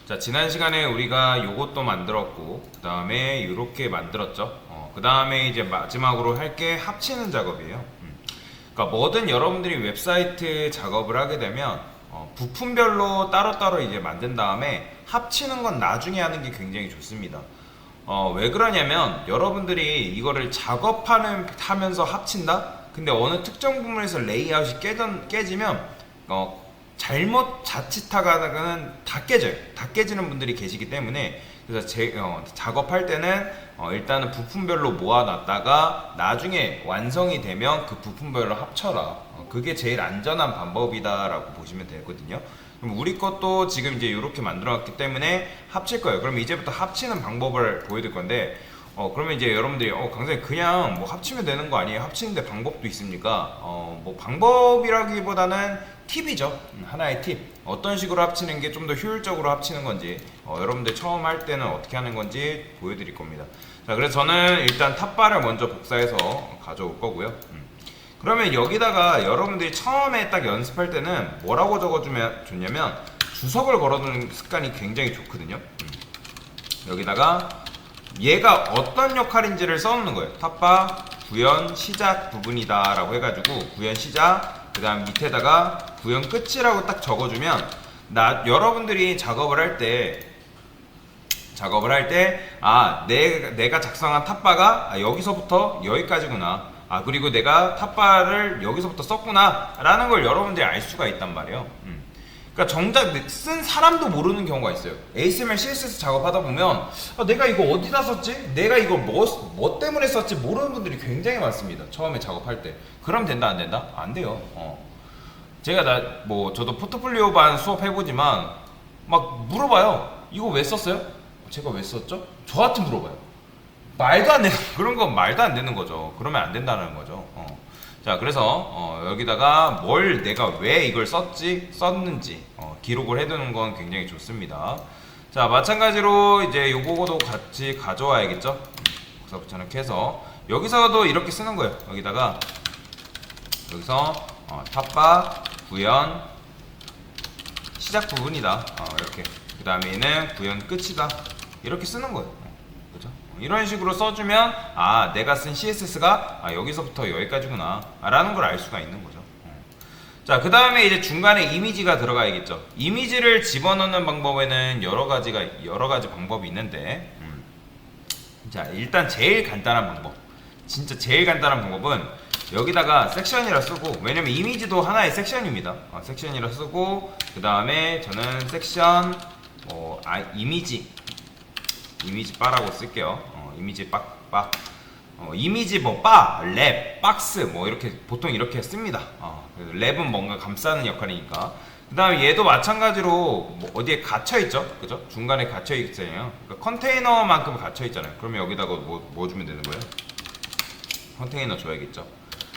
자, 지난 시간에 우리가 요것도 만들었고, 그 다음에 이렇게 만들었죠. 그 다음에 이제 마지막으로 할 게 합치는 작업이에요. 그러니까 뭐든 여러분들이 웹사이트 작업을 하게 되면 부품별로 따로따로 이제 만든 다음에 합치는 건 나중에 하는 게 굉장히 좋습니다. 왜 그러냐면 여러분들이 이거를 작업하면서 합친다? 근데 어느 특정 부분에서 레이아웃이 깨지면 잘못 자칫하다가는 다 깨져요. 다 깨지는 분들이 계시기 때문에 그래서 작업할 때는 일단은 부품별로 모아놨다가 나중에 완성이 되면 그 부품별로 합쳐라. 그게 제일 안전한 방법이다라고 보시면 되거든요. 그럼 우리 것도 지금 이제 이렇게 만들어놨기 때문에 합칠 거예요. 그럼 이제부터 합치는 방법을 보여드릴 건데 그러면 이제 여러분들이 강사님 그냥 뭐 합치면 되는 거 아니에요? 합치는데 방법도 있습니까? 뭐 방법이라기보다는 팁이죠. 하나의 팁. 어떤 식으로 합치는 게 좀 더 효율적으로 합치는 건지 여러분들 처음 할 때는 어떻게 하는 건지 보여드릴 겁니다. 자, 그래서 저는 일단 탑바를 먼저 복사해서 가져올 거고요. 그러면 여기다가 여러분들이 처음에 딱 연습할 때는 뭐라고 적어주면 좋냐면 주석을 걸어두는 습관이 굉장히 좋거든요. 여기다가 얘가 어떤 역할인지를 써놓는 거예요. 탑바 구현 시작 부분이다 라고 해가지고 구현 시작, 그 다음 밑에다가 구현 끝이라고 딱 적어주면 여러분들이 작업을 할 때 내가 작성한 탑바가 여기서부터 여기까지구나, 그리고 내가 탑바를 여기서부터 썼구나 라는 걸 여러분들이 알 수가 있단 말이에요. 그러니까 정작 쓴 사람도 모르는 경우가 있어요. HTML, CSS 작업하다 보면 내가 이거 어디다 썼지? 내가 이거 뭐 때문에 썼지? 모르는 분들이 굉장히 많습니다. 처음에 작업할 때. 그럼 된다 안 된다? 안 돼요. 제가 저도 포트폴리오 반 수업 해보지만 막 물어봐요. 이거 왜 썼어요? 제가 왜 썼죠? 저한테 물어봐요. 말도 안 되는 그런 건 말도 안 되는 거죠. 그러면 안 된다는 거죠. 자, 그래서 여기다가 내가 왜 이걸 썼는지 기록을 해두는 건 굉장히 좋습니다. 자, 마찬가지로 이제 요거도 같이 가져와야겠죠. 복사 붙여넣기해서 여기서도 이렇게 쓰는 거예요. 여기서 탑바 구현 시작 부분이다. 이렇게. 그 다음에는 구현 끝이다. 이렇게 쓰는 거예요. 그죠? 이런 식으로 써주면 내가 쓴 CSS가 여기서부터 여기까지구나 라는 걸 알 수가 있는 거죠. 자, 그 다음에 이제 중간에 이미지가 들어가야겠죠. 이미지를 집어넣는 방법에는 여러 가지 방법이 있는데 자, 일단 제일 간단한 방법, 진짜 제일 간단한 방법은 여기다가 섹션이라 쓰고, 왜냐면 이미지도 하나의 섹션입니다. 섹션이라 쓰고, 그 다음에 저는 섹션 이미지 바라고 쓸게요. 이미지 바 이미지 랩, 박스 이렇게 보통 이렇게 씁니다. 랩은 뭔가 감싸는 역할이니까. 그 다음에 얘도 마찬가지로 어디에 갇혀있죠? 그죠? 중간에 갇혀있잖아요. 그러니까 컨테이너만큼 갇혀있잖아요. 그러면 여기다가 뭐 주면 되는 거예요? 컨테이너 줘야겠죠.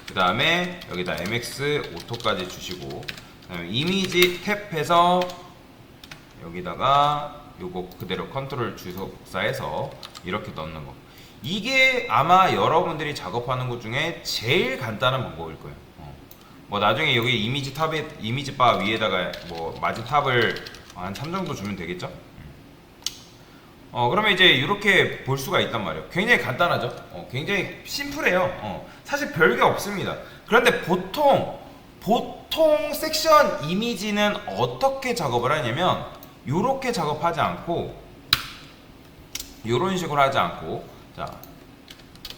그 다음에 여기다 MX 오토까지 주시고, 그 다음에 이미지 탭해서 여기다가 요거 그대로 컨트롤 주소 복사해서 이렇게 넣는 거. 이게 아마 여러분들이 작업하는 것 중에 제일 간단한 방법일 거예요. 나중에 여기 이미지 바 위에다가 마진 탑을 한 3 정도 주면 되겠죠? 그러면 이제 이렇게 볼 수가 있단 말이에요. 굉장히 간단하죠? 굉장히 심플해요. 사실 별게 없습니다. 그런데 보통 섹션 이미지는 어떻게 작업을 하냐면 요렇게 작업하지 않고 요런 식으로 하지 않고, 자,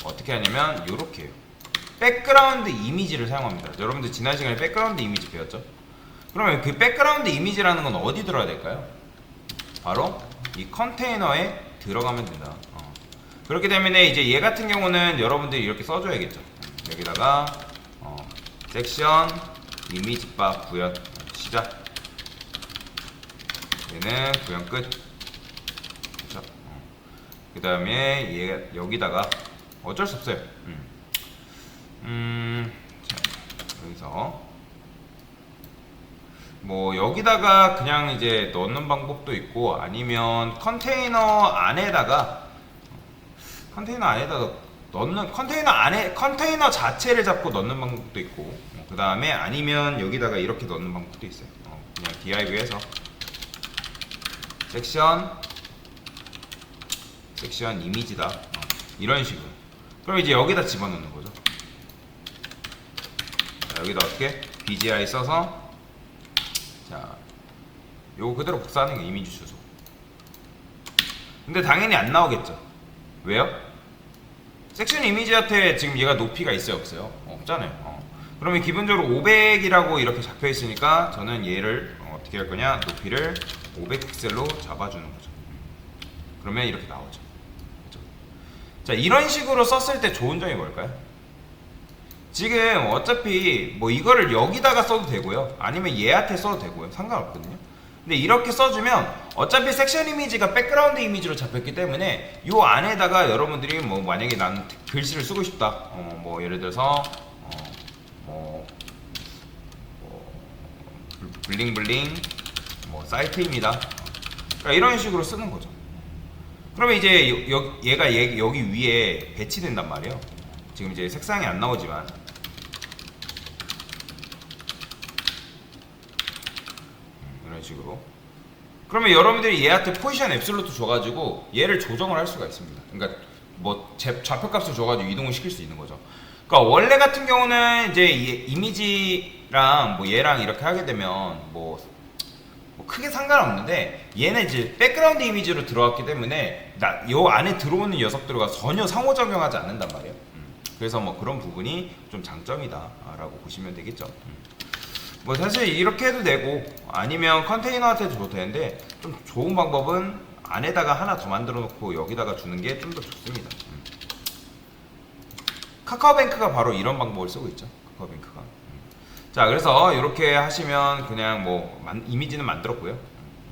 어떻게 하냐면 요렇게 해요. 백그라운드 이미지를 사용합니다. 여러분들 지난 시간에 백그라운드 이미지 배웠죠? 그러면 그 백그라운드 이미지라는 건 어디 들어야 될까요? 바로 이 컨테이너에 들어가면 된다. 그렇기 때문에 이제 얘 같은 경우는 여러분들이 이렇게 써줘야겠죠. 여기다가 섹션 이미지 바 구현 시작, 얘는 구현 끝. 그렇죠? 그 다음에 얘 여기다가 어쩔 수 없어요. 자, 여기서 여기다가 그냥 이제 넣는 방법도 있고, 아니면 컨테이너 안에다가 넣는, 컨테이너 자체를 잡고 넣는 방법도 있고, 그 다음에 아니면 여기다가 이렇게 넣는 방법도 있어요. 그냥 div에서 섹션 이미지다. 이런 식으로. 그럼 이제 여기다 집어넣는 거죠. 자, 여기다 어떻게? BGI 써서 자, 요거 그대로 복사하는 게 이미지 주소. 근데 당연히 안 나오겠죠. 왜요? 섹션 이미지한테 지금 얘가 높이가 있어요, 없어요? 없잖아요. 그러면 기본적으로 500이라고 이렇게 적혀 있으니까 저는 얘를 어떻게 할 거냐? 높이를 500픽셀로 잡아주는 거죠. 그러면 이렇게 나오죠. 그렇죠? 자, 이런 식으로 썼을 때 좋은 점이 뭘까요? 지금 어차피 뭐 이거를 여기다가 써도 되고요. 아니면 얘한테 써도 되고요. 상관없거든요. 근데 이렇게 써주면 어차피 섹션 이미지가 백그라운드 이미지로 잡혔기 때문에 요 안에다가 여러분들이 뭐 만약에 난 글씨를 쓰고 싶다. 뭐 예를 들어서 뭐 블링블링 뭐 사이트입니다. 그러니까 이런 식으로 쓰는 거죠. 그러면 이제 얘가 여기 위에 배치된단 말이에요. 지금 이제 색상이 안 나오지만 이런 식으로. 그러면 여러분들이 얘한테 포지션 앱솔루트 줘가지고 얘를 조정을 할 수가 있습니다. 그러니까 뭐 좌표값을 줘가지고 이동을 시킬 수 있는 거죠. 그러니까 원래 같은 경우는 이제 이미지랑 뭐 얘랑 이렇게 하게 되면 뭐 크게 상관없는데 얘는 이제 백그라운드 이미지로 들어왔기 때문에 요 안에 들어오는 녀석들과 전혀 상호작용하지 않는단 말이에요. 그래서 뭐 그런 부분이 좀 장점이다라고 보시면 되겠죠. 뭐 사실 이렇게 해도 되고 아니면 컨테이너한테도 줘도 되는데 좀 좋은 방법은 안에다가 하나 더 만들어 놓고 여기다가 주는 게 좀 더 좋습니다. 카카오뱅크가 바로 이런 방법을 쓰고 있죠. 카카오뱅크가. 자, 그래서 이렇게 하시면 그냥 뭐 이미지는 만들었고요.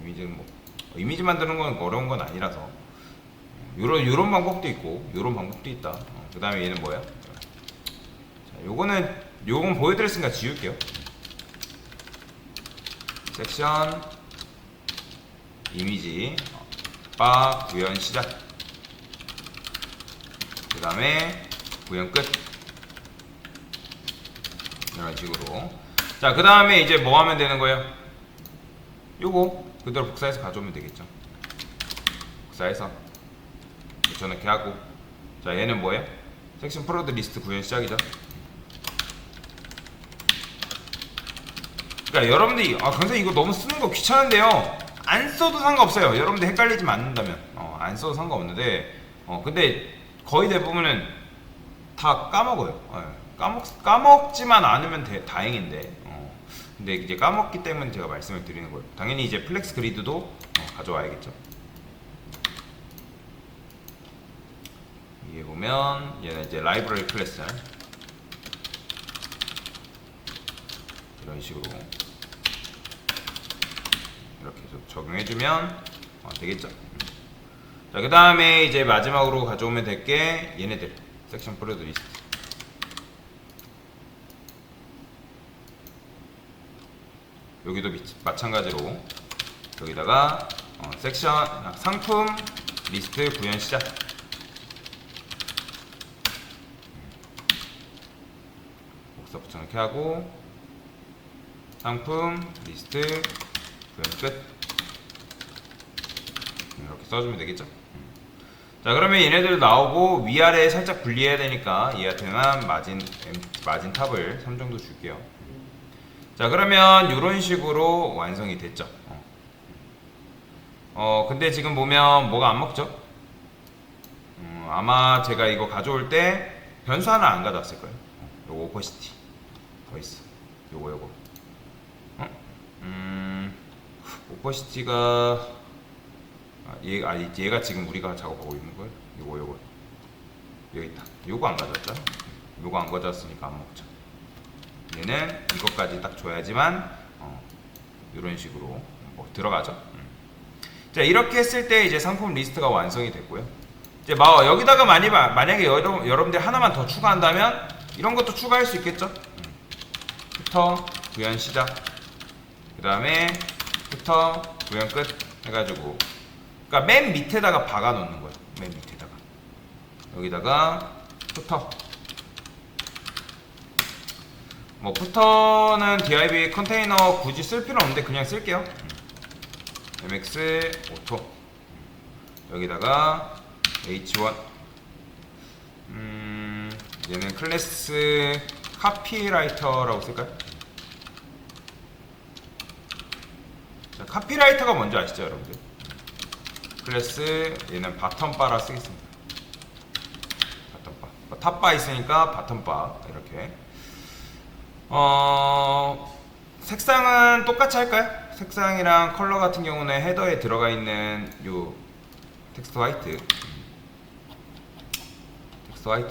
이미지는 뭐 이미지 만드는 건 어려운 건 아니라서 요런 방법도 있고 요런 방법도 있다. 그 다음에 얘는 뭐야? 자, 요건 보여드렸으니까 지울게요. 섹션 이미지 바 구현 시작. 그 다음에 구현 끝. 이런 식으로. 자, 그 다음에 이제 뭐 하면 되는 거예요? 요거 그대로 복사해서 가져오면 되겠죠. 복사해서 붙여넣기 하고. 자, 얘는 뭐예요? 섹션 프로드 리스트 구현 시작이죠. 그러니까 여러분들이 강사님 이거 너무 쓰는 거 귀찮은데요. 안 써도 상관없어요. 여러분들 헷갈리지만 않는다면 안 써도 상관없는데 근데 거의 대부분은 다 까먹어요. 까먹지만 않으면 다행인데 근데 이제 까먹기 때문에 제가 말씀을 드리는 거예요. 당연히 이제 플렉스 그리드도 가져와야겠죠. 위에 보면 얘는 이제 라이브러리 클래스 이런 식으로 이렇게 적용해주면 되겠죠. 자, 그 다음에 이제 마지막으로 가져오면 될 게 얘네들 섹션 프로드 리스트. 여기도 마찬가지로 여기다가 섹션 상품 리스트 구현 시작. 복사 붙여넣기 하고 상품 리스트 구현 끝. 이렇게 써주면 되겠죠. 자, 그러면 얘네들 나오고 위아래 살짝 분리해야 되니까 얘한테만 마진 탑을 3 정도 줄게요. 자, 그러면 이런 식으로 완성이 됐죠. 근데 지금 보면 뭐가 안 먹죠? 아마 제가 이거 가져올 때 변수 하나 안 가져왔을 거예요. 요거 오퍼시티 더 있어. 요거 오퍼시티가 얘가 지금 우리가 작업하고 있는 거예요. 요거 여기 있다. 요거 안 가져왔죠? 요거 안 가져왔으니까 안 먹죠. 얘는 이것까지 딱 줘야지만 이런 식으로 뭐 들어가죠. 자, 이렇게 했을 때 이제 상품 리스트가 완성이 됐고요. 이제 여기다가 만약에 여러분들 하나만 더 추가한다면 이런 것도 추가할 수 있겠죠. 부터 구현 시작. 그 다음에 부터 구현 끝 해가지고, 그러니까 맨 밑에다가 박아 놓는 거예요. 맨 밑에다가 여기다가 부터. 뭐 푸터는 div 컨테이너 굳이 쓸 필요 없는데 그냥 쓸게요. mx 오토 여기다가 h1 얘는 클래스 카피라이터라고 쓸까요? 자, 카피라이터가 뭔지 아시죠 여러분들? 클래스 얘는 바텀바라 쓰겠습니다. 바텀바 탑바 있으니까 바텀바 이렇게 색상은 똑같이 할까요? 색상이랑 컬러 같은 경우는 헤더에 들어가 있는 요 텍스트 화이트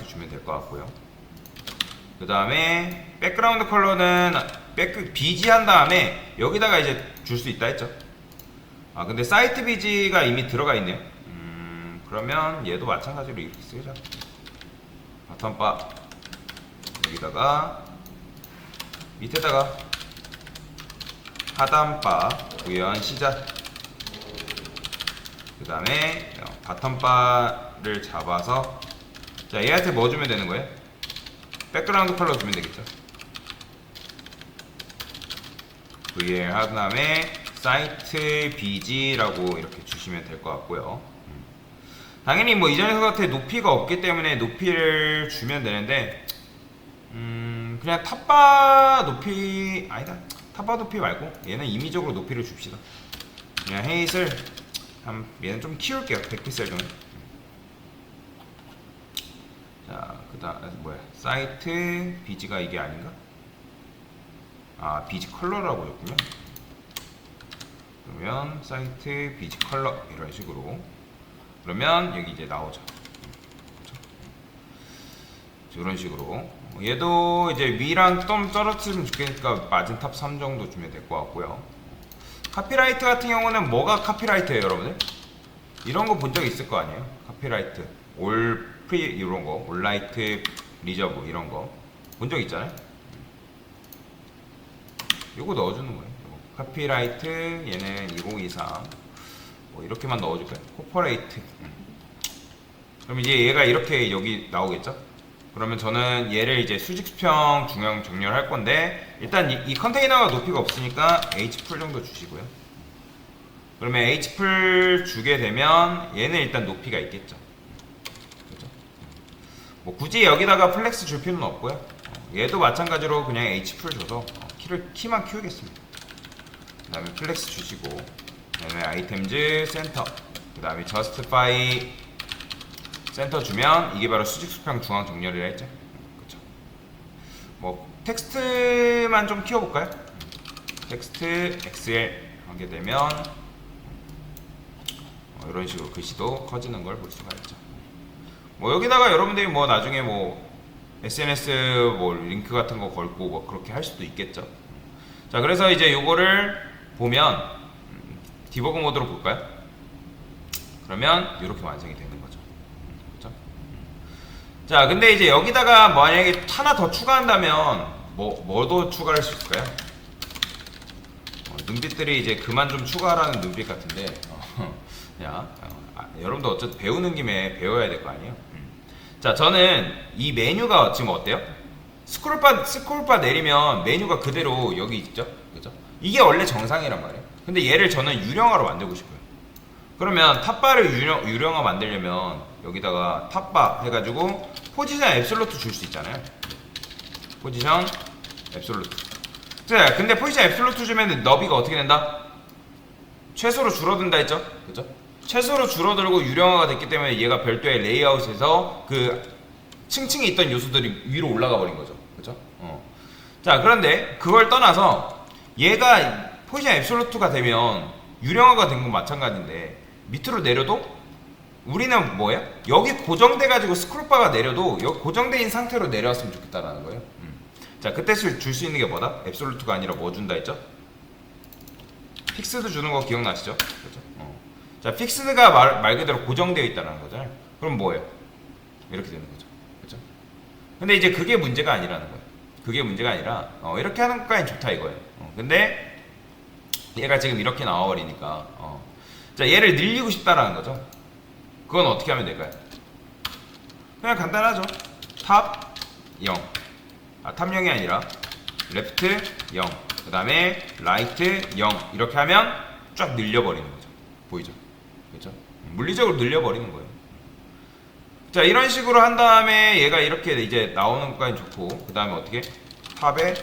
주면 될 것 같고요. 그 다음에 백그라운드 컬러는 BG 한 다음에 여기다가 이제 줄 수 있다 했죠. 아 근데 사이트 BG가 이미 들어가 있네요. 그러면 얘도 마찬가지로 이렇게 쓰자. 바텀바 여기다가 밑에다가 하단바 구현 시작. 그 다음에 바텀바를 잡아서 자 얘한테 뭐 주면 되는 거예요? 백그라운드 컬러 주면 되겠죠. VL 한 다음에 사이트 BG라고 이렇게 주시면 될 것 같고요. 당연히 뭐 이전에서 같아 높이가 없기 때문에 높이를 주면 되는데 그냥 탑바 높이 아니다. 탑바 높이 말고 얘는 임의적으로 높이를 줍시다. 그냥 헤이슬 얘는 좀 키울게요. 100픽셀 정도. 자, 그다음 뭐야? 사이트 BG가 이게 아닌가? 아, BG 컬러라고 했군요. 그러면 사이트 BG 컬러 이런 식으로 그러면 여기 이제 나오죠. 이런 식으로 얘도 이제 위랑 좀 떨어뜨리면 좋겠으니까 마진탑 3 정도 주면 될 것 같고요. 카피라이트 같은 경우는 뭐가 카피라이트예요 여러분들? 이런 거 본 적 있을 거 아니에요? 카피라이트 올 프리 이런 거 올라이트 리저브 이런 거 본 적 있잖아요? 요거 넣어주는 거예요. 요거. 카피라이트 얘는 2023 뭐 이렇게만 넣어줄까요? 코퍼레이트 그럼 이제 얘가 이렇게 여기 나오겠죠? 그러면 저는 얘를 이제 수직 수평 중앙 정렬할 건데 일단 이 컨테이너가 높이가 없으니까 H풀 정도 주시고요. 그러면 H풀 주게 되면 얘는 일단 높이가 있겠죠. 그렇죠? 뭐 굳이 여기다가 플렉스 줄 필요는 없고요. 얘도 마찬가지로 그냥 H풀 줘서 키만 키우겠습니다. 그 다음에 플렉스 주시고 그 다음에 아이템즈 센터 그 다음에 저스티파이 센터 주면 이게 바로 수직 수평 중앙 정렬이라 했죠. 그쵸? 뭐 텍스트만 좀 키워볼까요? 텍스트 XL 하게 되면 이런 식으로 글씨도 커지는 걸 볼 수가 있죠. 뭐 여기다가 여러분들이 뭐 나중에 뭐 SNS 뭐 링크 같은 거 걸고 뭐 그렇게 할 수도 있겠죠. 자 그래서 이제 요거를 보면 디버그 모드로 볼까요? 그러면 이렇게 완성이 되는 거죠. 그렇죠? 자 근데 이제 여기다가 만약에 하나 더 추가한다면 뭐도 추가할 수 있을까요? 눈빛들이 이제 그만 좀 추가하라는 눈빛 같은데 여러분도 어쨌든 배우는 김에 배워야 될 거 아니에요? 자 저는 이 메뉴가 지금 어때요? 스크롤바 내리면 메뉴가 그대로 여기 있죠? 그죠? 이게 원래 정상이란 말이에요. 근데 얘를 저는 유령화로 만들고 싶어요. 그러면 탑바를 유령화 만들려면 여기다가 탑바 해가지고 포지션 앱솔루트 줄 수 있잖아요. 포지션 앱솔루트. 자, 근데 포지션 앱솔루트 주면 너비가 어떻게 된다? 최소로 줄어든다 했죠? 그죠? 최소로 줄어들고 유령화가 됐기 때문에 얘가 별도의 레이아웃에서 그 층층이 있던 요소들이 위로 올라가 버린 거죠. 그죠? 자, 그런데 그걸 떠나서 얘가 포지션 앱솔루트가 되면 유령화가 된 건 마찬가지인데 밑으로 내려도 우리는 뭐예요? 여기 고정돼 가지고 스크롤바가 내려도 여기 고정돼 있는 상태로 내려왔으면 좋겠다라는 거예요. 자, 그때 줄 수 있는 게 뭐다? 앱솔루트가 아니라 뭐 준다 했죠? 픽스드 주는 거 기억나시죠? 그렇죠? 자, 픽스드가 말 그대로 고정되어 있다는 거잖아요. 그럼 뭐예요? 이렇게 되는 거죠. 그렇죠? 근데 이제 그게 문제가 아니라는 거예요. 그게 문제가 아니라 이렇게 하는 것까지는 좋다 이거예요. 근데 얘가 지금 이렇게 나와버리니까 자, 얘를 늘리고 싶다라는 거죠. 그건 어떻게 하면 될까요? 그냥 간단하죠. 탑 0. 탑 0이 아니라 레프트 0. 그 다음에 라이트 0. 이렇게 하면 쫙 늘려버리는 거죠. 보이죠? 그렇죠? 물리적으로 늘려버리는 거예요. 자, 이런 식으로 한 다음에 얘가 이렇게 이제 나오는 것까지 좋고, 그 다음에 어떻게? 탑에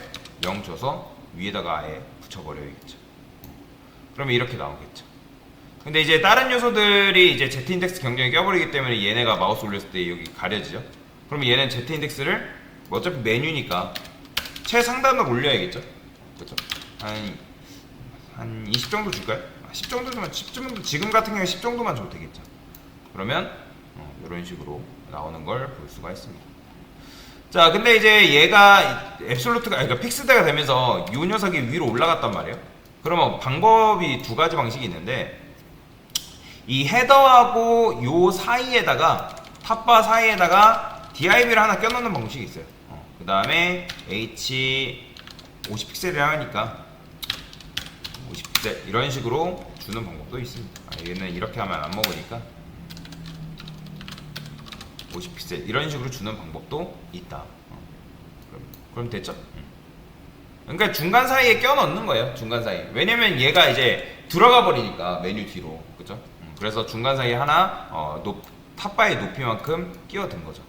0 줘서 위에다가 아예 붙여버려야겠죠. 그러면 이렇게 나오겠죠. 근데 이제 다른 요소들이 이제 Z인덱스 경쟁에 껴버리기 때문에 얘네가 마우스 올렸을 때 여기 가려지죠. 그러면 얘는 Z인덱스를 어차피 메뉴니까 최상단으로 올려야겠죠. 그렇죠? 한 20 정도 줄까요? 10 정도면 10 정도, 지금 같은 경우에 10 정도만 줘도 되겠죠. 그러면 이런 식으로 나오는 걸 볼 수가 있습니다. 자, 근데 이제 얘가 앱솔루트가, 그러니까 픽스드가 되면서 이 녀석이 위로 올라갔단 말이에요. 그러면 방법이 두 가지 방식이 있는데, 이 헤더하고 요 사이에다가, 탑바 사이에다가 DIB를 하나 껴놓는 방식이 있어요. 그 다음에 H 50픽셀이라 하니까 50픽셀 이런 식으로 주는 방법도 있습니다. 얘는 이렇게 하면 안 먹으니까 50픽셀 이런 식으로 주는 방법도 있다. 그럼 됐죠? 그러니까 중간 사이에 껴 넣는 거예요. 중간 사이. 왜냐면 얘가 이제 들어가 버리니까 메뉴 뒤로, 그죠? 그래서 중간 사이에 하나 탑바의 높이만큼 끼워든 거죠.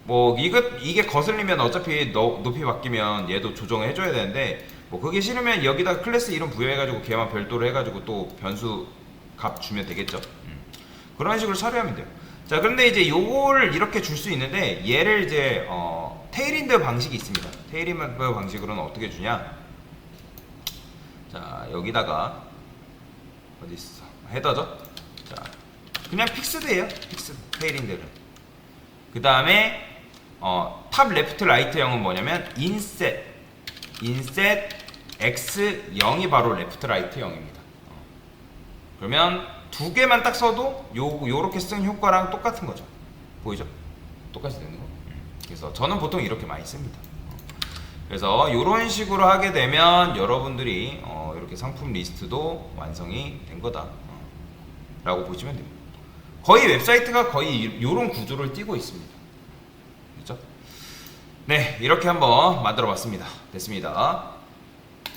뭐 이게 거슬리면 어차피 높이 바뀌면 얘도 조정을 해줘야 되는데, 뭐 그게 싫으면 여기다 클래스 이름 부여해가지고 걔만 별도로 해가지고 또 변수 값 주면 되겠죠. 그런 식으로 처리하면 돼요. 자, 그런데 이제 요거를 이렇게 줄 수 있는데, 얘를 이제 테일인드 방식이 있습니다. 테일인드 방식으로는 어떻게 주냐? 자, 여기다가 어디 있어? 헤더죠? 자, 그냥 픽스드예요. 픽스드 테일인드는. 그 다음에 탑 레프트 라이트형은 뭐냐면 인셋 x0이 바로 레프트 라이트형입니다. 그러면 두 개만 딱 써도 요렇게 쓴 효과랑 똑같은 거죠. 보이죠? 똑같이 되는 거. 그래서 저는 보통 이렇게 많이 씁니다. 그래서 이런 식으로 하게 되면 여러분들이 이렇게 상품 리스트도 완성이 된 거다 라고 보시면 됩니다. 거의 웹사이트가 거의 이런 구조를 띠고 있습니다. 그렇죠? 네, 이렇게 한번 만들어 봤습니다. 됐습니다.